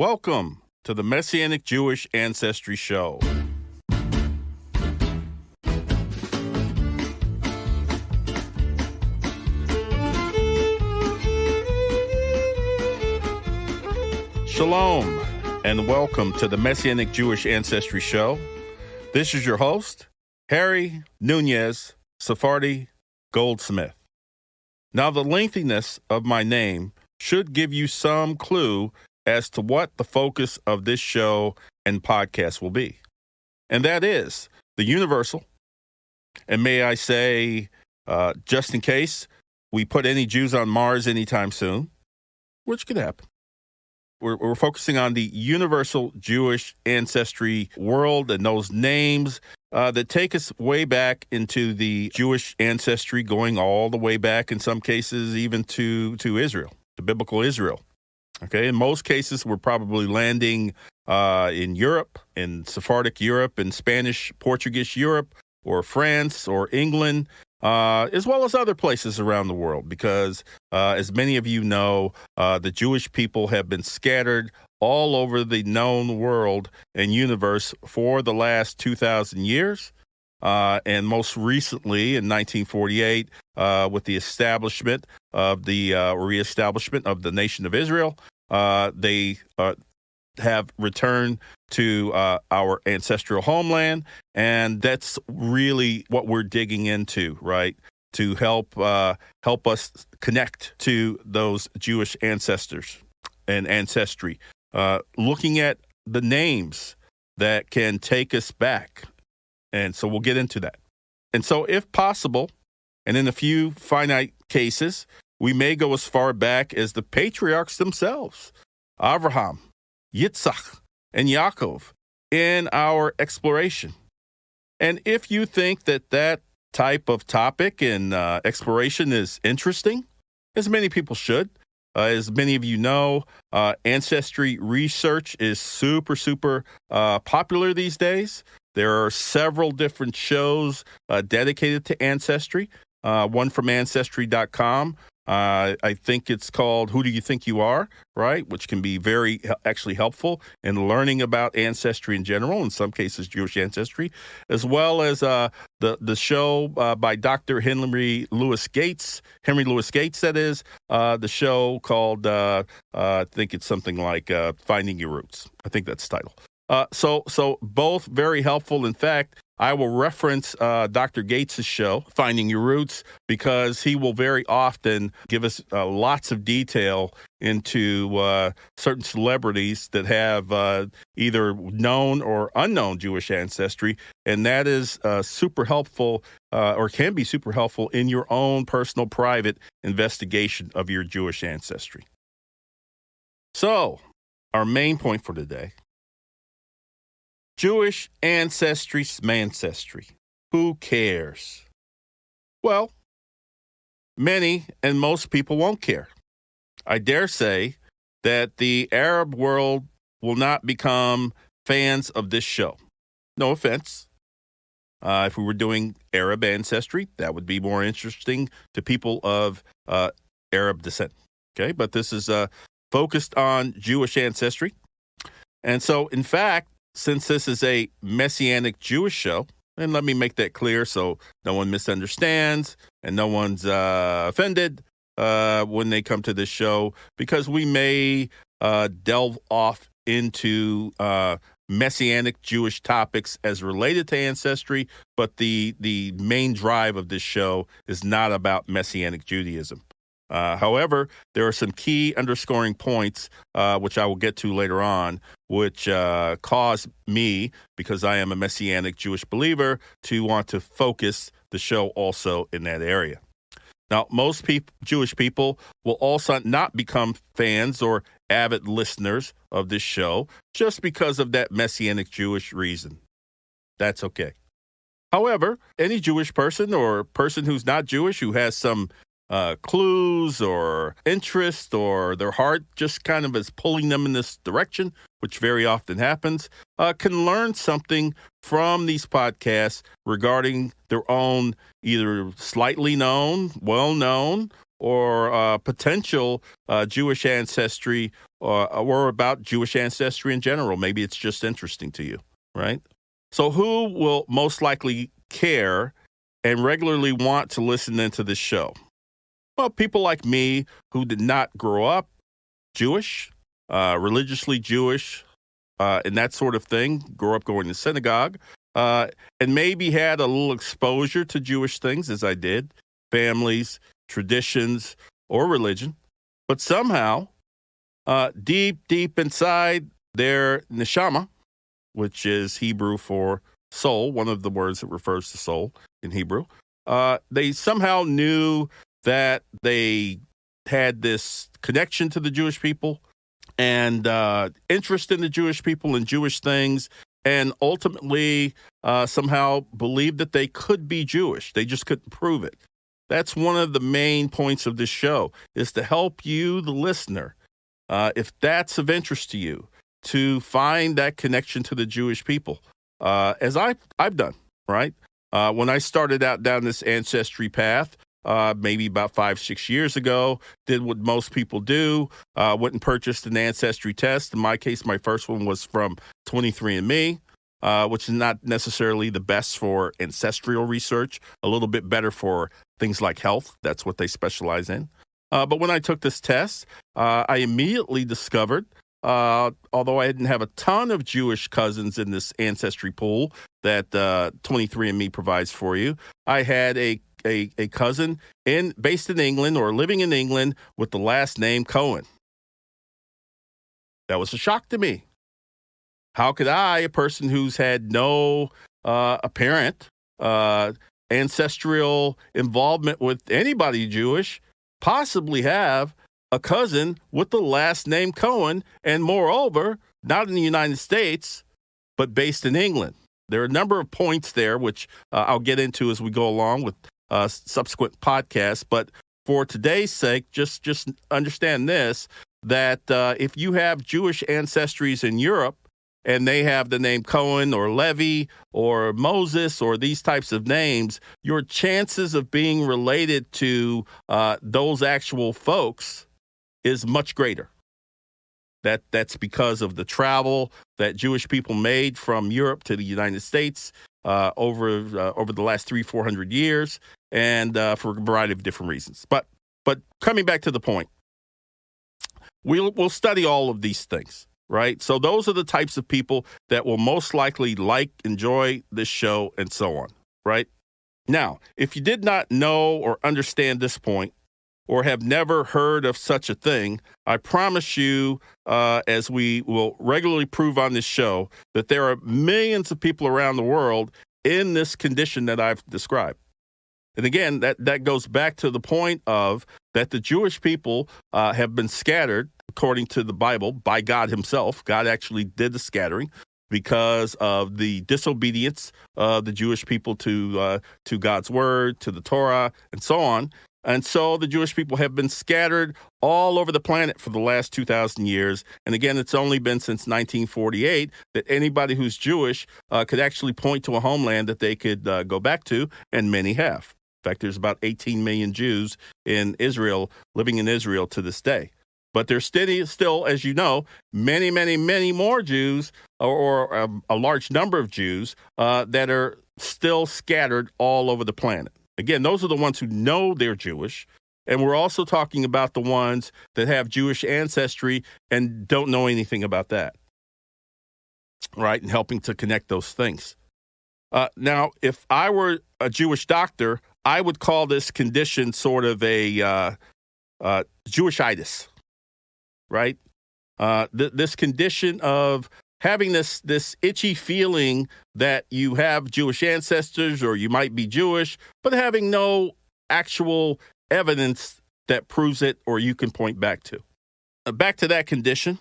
Welcome to the Messianic Jewish Ancestry Show. Shalom, and welcome to the Messianic Jewish Ancestry Show. This is your host, Harry Nunez Sephardi Goldsmith. Now, the lengthiness of my name should give you some clue as to what the focus of this show and podcast will be. And that is the universal, and may I say, just in case we put any Jews on Mars anytime soon, which could happen. We're focusing on the universal Jewish ancestry world and those names that take us way back into the Jewish ancestry, going all the way back in some cases even to Israel, to biblical Israel. Okay, in most cases, we're probably landing in Europe, in Sephardic Europe, in Spanish, Portuguese Europe, or France, or England, as well as other places around the world, because as many of you know, the Jewish people have been scattered all over the known world and universe for the last 2,000 years. And most recently, in 1948, with the establishment of the reestablishment of the nation of Israel, they have returned to our ancestral homeland, and that's really what we're digging into, right? To help us connect to those Jewish ancestors and ancestry, looking at the names that can take us back. And so we'll get into that. And so if possible, and in a few finite cases, we may go as far back as the patriarchs themselves, Abraham, Yitzhak, and Yaakov, in our exploration. And if you think that type of topic and exploration is interesting, as many people should, as many of you know, ancestry research is super popular these days. There are several different shows dedicated to ancestry, one from Ancestry.com. I think it's called Who Do You Think You Are, right? Which can be very actually helpful in learning about ancestry in general, in some cases Jewish ancestry, as well as the show by Dr. Henry Louis Gates, that is, the show called, I think it's something like Finding Your Roots. I think that's the title. So both very helpful. In fact, I will reference Dr. Gates' show, Finding Your Roots, because he will very often give us lots of detail into certain celebrities that have either known or unknown Jewish ancestry, and that is super helpful, or can be super helpful in your own personal, private investigation of your Jewish ancestry. So, our main point for today: Jewish ancestry, smancestry. Who cares? Well, many and most people won't care. I dare say that the Arab world will not become fans of this show. No offense. If we were doing Arab ancestry, that would be more interesting to people of Arab descent. Okay, but this is focused on Jewish ancestry. And so, in fact, since this is a Messianic Jewish show, and let me make that clear so no one misunderstands and no one's offended when they come to this show, because we may delve off into Messianic Jewish topics as related to ancestry, but the main drive of this show is not about Messianic Judaism. However, there are some key underscoring points, which I will get to later on, which cause me, because I am a Messianic Jewish believer, to want to focus the show also in that area. Now, most Jewish people will also not become fans or avid listeners of this show just because of that Messianic Jewish reason. That's okay. However, any Jewish person or person who's not Jewish who has some clues or interest, or their heart just kind of is pulling them in this direction, which very often happens, can learn something from these podcasts regarding their own either slightly known, well-known, or potential Jewish ancestry or about Jewish ancestry in general. Maybe it's just interesting to you, right? So who will most likely care and regularly want to listen into this show? Well, people like me who did not grow up Jewish, religiously Jewish, and that sort of thing, grew up going to synagogue, and maybe had a little exposure to Jewish things as I did, families, traditions, or religion. But somehow, deep inside their neshama, which is Hebrew for soul, one of the words that refers to soul in Hebrew, they somehow knew that they had this connection to the Jewish people and interest in the Jewish people and Jewish things, and ultimately somehow believed that they could be Jewish. They just couldn't prove it. That's one of the main points of this show, is to help you, the listener, if that's of interest to you, to find that connection to the Jewish people, as I've done, right? When I started out down this ancestry path, maybe about 5-6 years ago, did what most people do, went and purchased an ancestry test. In my case, my first one was from 23andMe, which is not necessarily the best for ancestral research, a little bit better for things like health. That's what they specialize in. But when I took this test, I immediately discovered, although I didn't have a ton of Jewish cousins in this ancestry pool that 23andMe provides for you, I had a cousin based in England or living in England with the last name Cohen. That was a shock to me. How could I, a person who's had no apparent ancestral involvement with anybody Jewish, possibly have a cousin with the last name Cohen, and moreover, not in the United States, but based in England? There are a number of points there, which I'll get into as we go along with subsequent podcasts. But for today's sake, just understand this, that if you have Jewish ancestries in Europe and they have the name Cohen or Levi or Moses or these types of names, your chances of being related to those actual folks is much greater. That's because of the travel that Jewish people made from Europe to the United States over the last 300-400 years, and for a variety of different reasons. But coming back to the point, we'll study all of these things, right? So those are the types of people that will most likely enjoy this show, and so on, right? Now, if you did not know or understand this point, or have never heard of such a thing, I promise you, as we will regularly prove on this show, that there are millions of people around the world in this condition that I've described. And again, that goes back to the point of that the Jewish people have been scattered, according to the Bible, by God himself. God actually did the scattering because of the disobedience of the Jewish people to God's word, to the Torah, and so on. And so the Jewish people have been scattered all over the planet for the last 2,000 years. And again, it's only been since 1948 that anybody who's Jewish could actually point to a homeland that they could go back to, and many have. In fact, there's about 18 million Jews in Israel, living in Israel to this day. But there's still, as you know, many, many, many more Jews, or a large number of Jews that are still scattered all over the planet. Again, those are the ones who know they're Jewish, and we're also talking about the ones that have Jewish ancestry and don't know anything about that, right? And helping to connect those things. Now, if I were a Jewish doctor, I would call this condition sort of a Jewishitis, right? This condition of having this itchy feeling that you have Jewish ancestors or you might be Jewish, but having no actual evidence that proves it or you can point back to. Back to that condition.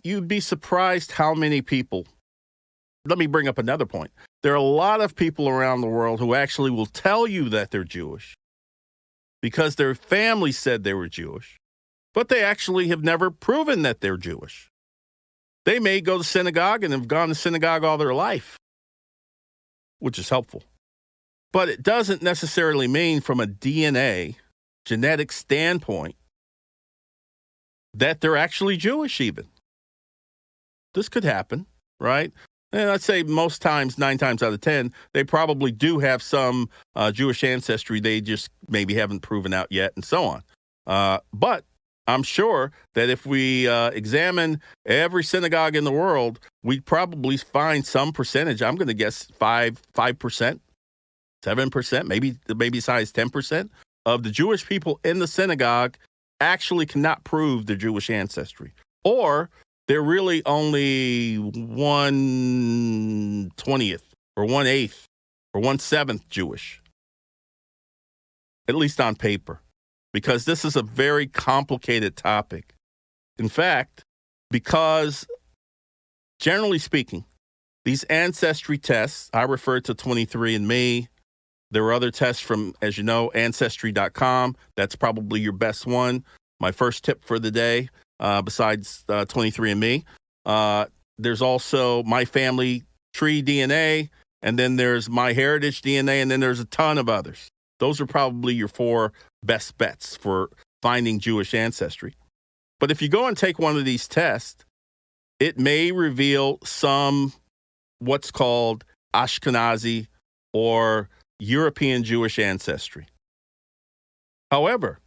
You'd be surprised how many people. Let me bring up another point. There are a lot of people around the world who actually will tell you that they're Jewish because their family said they were Jewish, but they actually have never proven that they're Jewish. They may go to synagogue and have gone to synagogue all their life, which is helpful. But it doesn't necessarily mean from a DNA genetic standpoint that they're actually Jewish even. This could happen, right? And I'd say most times, 9 times out of 10, they probably do have some Jewish ancestry. They just maybe haven't proven out yet and so on. But I'm sure that if we examine every synagogue in the world, we'd probably find some percentage. I'm going to guess 5%, 7%, maybe as high as 10% of the Jewish people in the synagogue actually cannot prove their Jewish ancestry. Or they're really only 1/20th or 1/8 or 1/7 Jewish, at least on paper, because this is a very complicated topic. In fact, because generally speaking, these ancestry tests, I refer to 23andMe. There are other tests from, as you know, Ancestry.com. That's probably your best one. My first tip for the day, besides 23andMe. There's also My Family Tree DNA, and then there's My Heritage DNA, and then there's a ton of others. Those are probably your 4 best bets for finding Jewish ancestry. But if you go and take one of these tests, it may reveal some what's called Ashkenazi or European Jewish ancestry. However,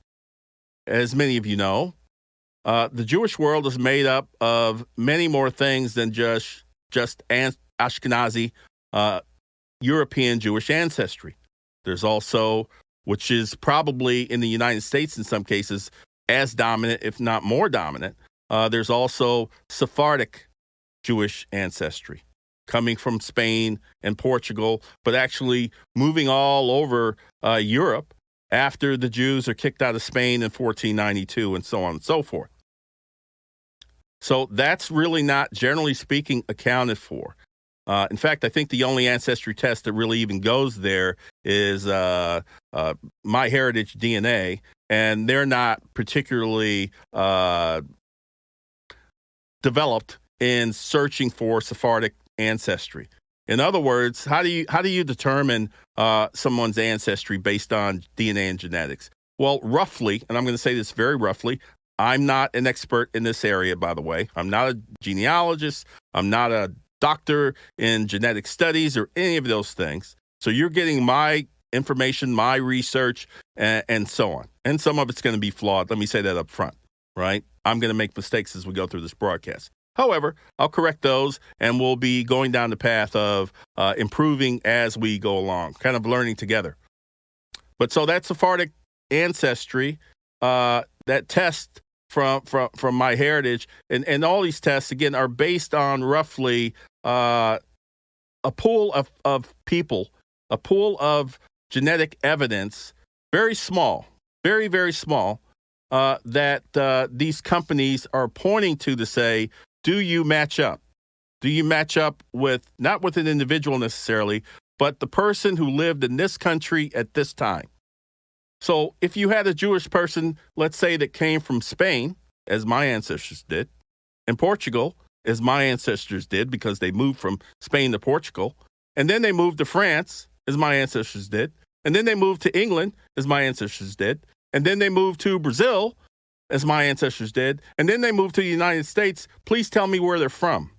as many of you know, the Jewish world is made up of many more things than just Ashkenazi European Jewish ancestry. There's also, which is probably in the United States in some cases as dominant, if not more dominant, there's also Sephardic Jewish ancestry coming from Spain and Portugal, but actually moving all over Europe after the Jews are kicked out of Spain in 1492 and so on and so forth. So that's really not, generally speaking, accounted for. In fact, I think the only ancestry test that really even goes there is My Heritage DNA, and they're not particularly developed in searching for Sephardic ancestry. In other words, how do you determine someone's ancestry based on DNA and genetics? Well, roughly, and I'm going to say this very roughly, I'm not an expert in this area, by the way. I'm not a genealogist. I'm not a doctor in genetic studies or any of those things. So you're getting my information, my research, and so on. And some of it's going to be flawed. Let me say that up front, right? I'm going to make mistakes as we go through this broadcast. However, I'll correct those, and we'll be going down the path of improving as we go along, kind of learning together. But so that's Sephardic ancestry, that test from My Heritage, and all these tests, again, are based on roughly a pool of people, a pool of genetic evidence, very small, very, very small, that these companies are pointing to say, do you match up? Do you match up with, not with an individual necessarily, but the person who lived in this country at this time? So if you had a Jewish person, let's say, that came from Spain, as my ancestors did, and Portugal, as my ancestors did, because they moved from Spain to Portugal, and then they moved to France, as my ancestors did, and then they moved to England, as my ancestors did, and then they moved to Brazil, as my ancestors did, and then they moved to the United States, please tell me where they're from.